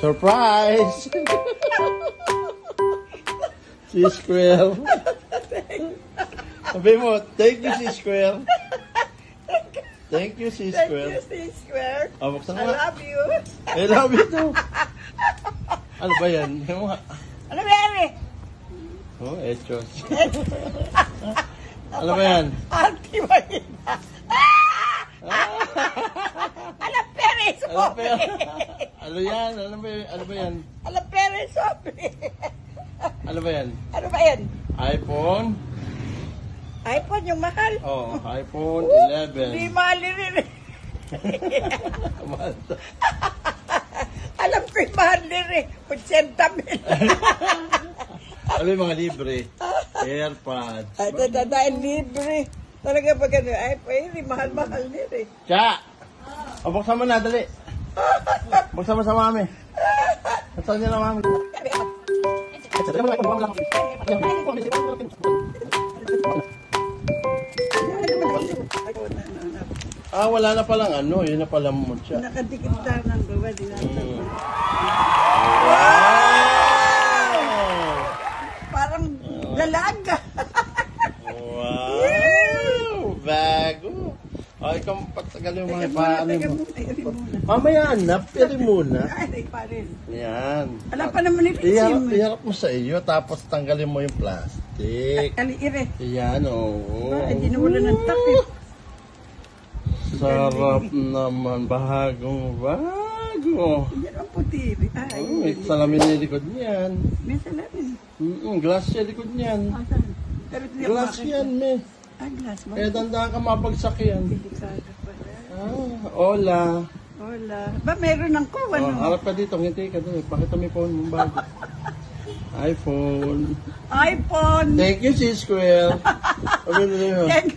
Surprise! Si Square. Sabi mo, thank you, si Square. Thank you, si Square. Thank you, Square. Oh, buksan I mo. love you. I love you too. Ano ba yan? Ano ba yan eh? Oh, echos. Ano ba yan? Auntie Marina. Alam Perez, Ano ba yan? Ano yan? Ano ba yan? Alam Perez, Ano ba yan? Ano ba yan? iPhone? iPhone yung mahal. Oh, iPhone Hindi 11. mahal rin eh. Mahal to. Alam ko yung mahal rin eh. 80 mil. Ano yung mga libre? AirPods. Ay, dahil libre. Talaga pag ano, iPhone, mahal-mahal din eh. Cha! O, buksan mo na, dali. Buksan mo sa mami. Buksan niya na mami. Ah, wala na palang ano. Yun na palang mo siya. Nakadikit tayo ng gawa. Wow! Parang lalaga. Wow! Bago! O, ikaw patagal yung mga paano mo. Mamaya anak, pili muna. Ay, pa rin. Yan. Alam pa naman ni Pisim. Iharap mo sa iyo, tapos tanggalin mo yung plastic. Aliire. Yan, oo. Ay, di nawala ng takip. Sarap naman. Bago. Yan ang puti. Ay, May salamin yung likod niyan. may salamin. Glass yung likod niyan. Asan? Pero hindi ako Glass makita. yan, me. Ah, glass ba? Kaya dandaan ka mabagsak yan. Delikado pala. Hola. Hola. Ba, meron ng ko, ano? Harap ka dito. Ngiti ka doon. Pakita mo yung phone mo bago. iPhone. iPhone. Thank you, si Square. Thank Thank you.